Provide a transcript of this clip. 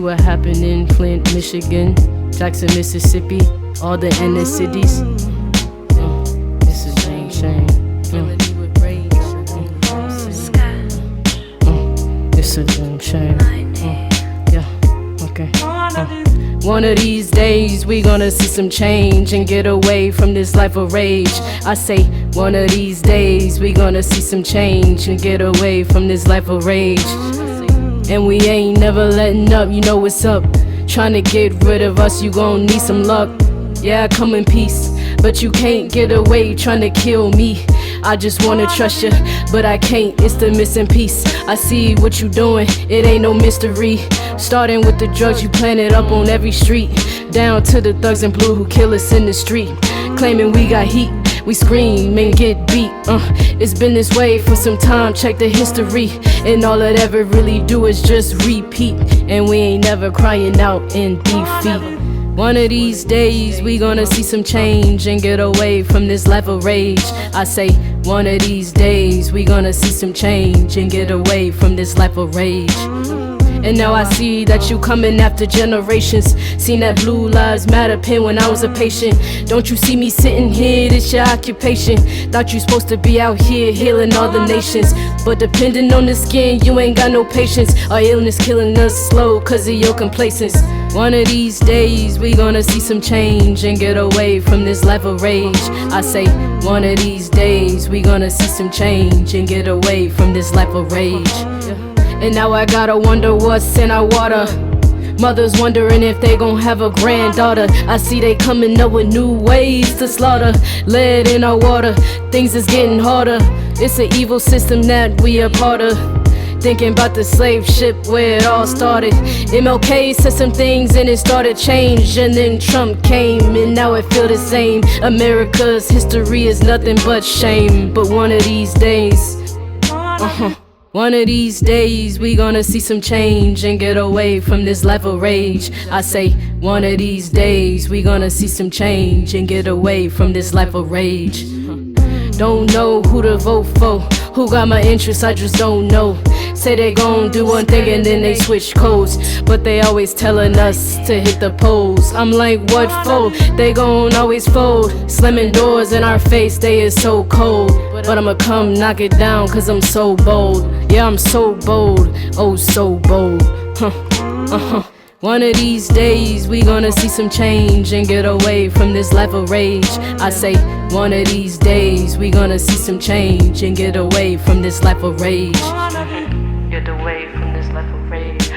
what happened in Flint, Michigan, Jackson, Mississippi, all the inner cities. This is a shame. This is a shame. Yeah, okay. One of these days we gonna see some change and get away from this life of rage. I say, one of these days we gonna see some change and get away from this life of rage. And we ain't never letting up, you know what's up. Trying to get rid of us, you gon' need some luck. Yeah, I come in peace, but you can't get away trying to kill me. I just wanna trust you, but I can't, it's the missing piece. I see what you doing, it ain't no mystery. Starting with the drugs you planted up on every street, down to the thugs in blue who kill us in the street. Claiming we got heat, we scream and get beat. It's been this way for some time, check the history. And all it ever really do is just repeat. And we ain't never crying out in defeat. One of these days we gonna see some change and get away from this life of rage. I say, one of these days we gonna see some change and get away from this life of rage. And now I see that you coming after generations. Seen that Blue Lives Matter pen when I was a patient. Don't you see me sitting here, this your occupation. Thought you supposed to be out here healing all the nations. But depending on the skin, you ain't got no patience. Our illness killing us slow cause of your complacence. One of these days we gonna see some change and get away from this life of rage. I say, one of these days we gonna see some change and get away from this life of rage. And now I gotta wonder what's in our water. Mothers wondering if they gon' have a granddaughter. I see they coming up with new ways to slaughter. Lead in our water, things is getting harder. It's an evil system that we a part of. Thinking about the slave ship where it all started. MLK said some things and it started change. And then Trump came and now it feel the same. America's history is nothing but shame. But one of these days, one of these days we gonna see some change and get away from this life of rage. I say, one of these days we gonna see some change and get away from this life of rage. Don't know who to vote for, who got my interests, I just don't know. Say they gon' do one thing and then they switch codes, but they always telling us to hit the polls. I'm like, what for? They gon' always fold, slamming doors in our face, they is so cold. But I'ma come knock it down cause I'm so bold. Yeah, I'm so bold, oh so bold. One of these days we gonna see some change and get away from this life of rage. I say, one of these days we gonna see some change and get away from this life of rage. Get away from this life of rage.